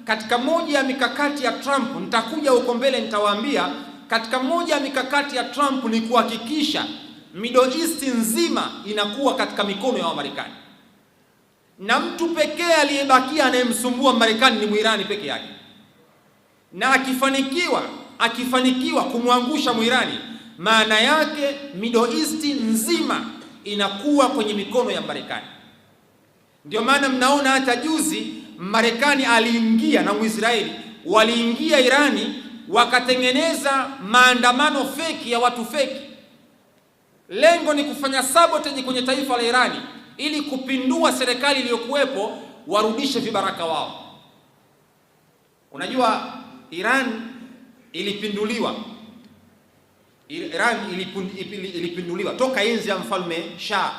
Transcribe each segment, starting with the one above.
Katika moja ya mikakati ya Trump, nitakuja huko mbele nitawaambia, katika moja ya mikakati ya Trump ni kuhakikisha Middle East nzima inakuwa katika mikono ya Wamarekani, na mtu pekee aliyebakia anayemsumbua Marekani ni Muirani peke yake, na akifanikiwa kumwangusha Muirani, maana yake Middle East nzima inakuwa kwenye mikono ya Marekani. Ndio maana mnaona hata juzi Marekani aliingia na Muisraeli waliingia Irani, wakatengeneza maandamano feki ya watu feki. Lengo ni kufanya sabotage kwenye taifa la Irani ili kupindua serikali iliyokuwepo, warudishe vibaraka wao. Unajua Iran ilipinduliwa toka enzi ya mfalme Shah.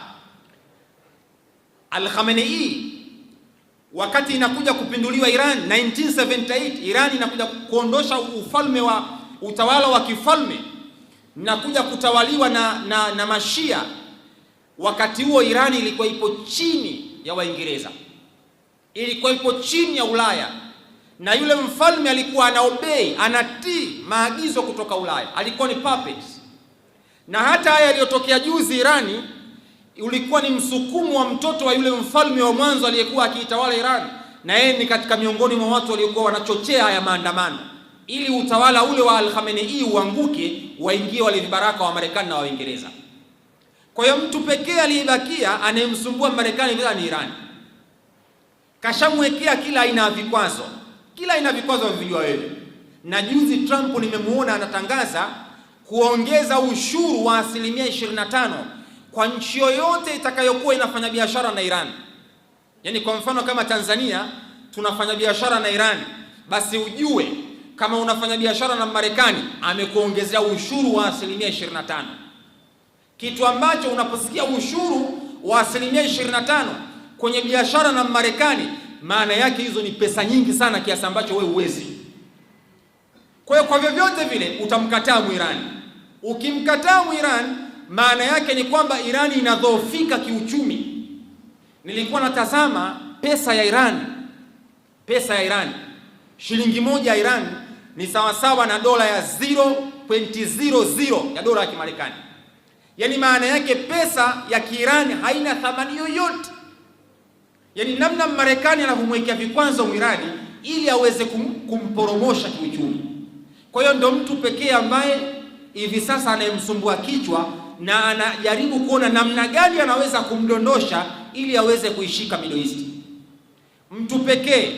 Al-Khamenei wakati inakuja kupinduliwa Iran 1978, Iran inakuja kuondosha ufalme wa utawala wa kifalme na kuja kutawaliwa na Mashia. Wakati huo Iran ilikuwa ipo chini ya Waingereza, ilikuwa ipo chini ya Ulaya, na yule mfalme alikuwa anaobei, anatii maagizo kutoka Ulaya, alikuwa ni puppet. Na hata haya yaliyotokea juzi Irani ulikuwa ni msukumo wa mtoto wa yule mfalme wa mwanzo aliyekuwa akiitawala Iran, na yeye ni katika miongoni mwa watu waliokuwa wanachochea haya maandamano ili utawala ule wa Al-Khamenei uanguke, waingie wale vibaraka wa Marekani na Waingereza. Kwa hiyo mtu pekee aliyebakia anayemsumbua Marekani ni Iran. Kashamwekea kila aina ya vikwazo, vijua wewe. Na juzi Trump nimemuona anatangaza kuongeza ushuru wa 25% kwa nchi yoyote itakayokuwa inafanya biashara na Iran. Yaani kwa mfano kama Tanzania tunafanya biashara na Iran, basi ujue kama unafanya biashara na Marekani amekuongezea ushuru wa 25%. Kitu ambacho unaposikia ushuru wa 25% kwenye biashara na Marekani, maana yake hizo ni pesa nyingi sana kiasi ambacho wewe huwezi. Kwa hiyo kwa vyovyote vile utamkataa Muirani. Ukimkataa Muirani, maana yake ni kwamba Irani inadhoofika kiuchumi. Nilikuwa natazama pesa ya Iran, shilingi moja ya Iran ni sawasawa na dola ya 0.00 ya dola ya Kimarekani. Yaani maana yake pesa ya Kiirani haina thamani yoyote. Yaani namna Marekani anavyomwekea vikwazo Muirani ili aweze kumporomosha kiuchumi. Kwa hiyo ndo mtu pekee ambaye hivi sasa anayemsumbua kichwa na anajaribu kuona namna gani anaweza kumdondosha ili aweze kuishika Middle East. Mtu pekee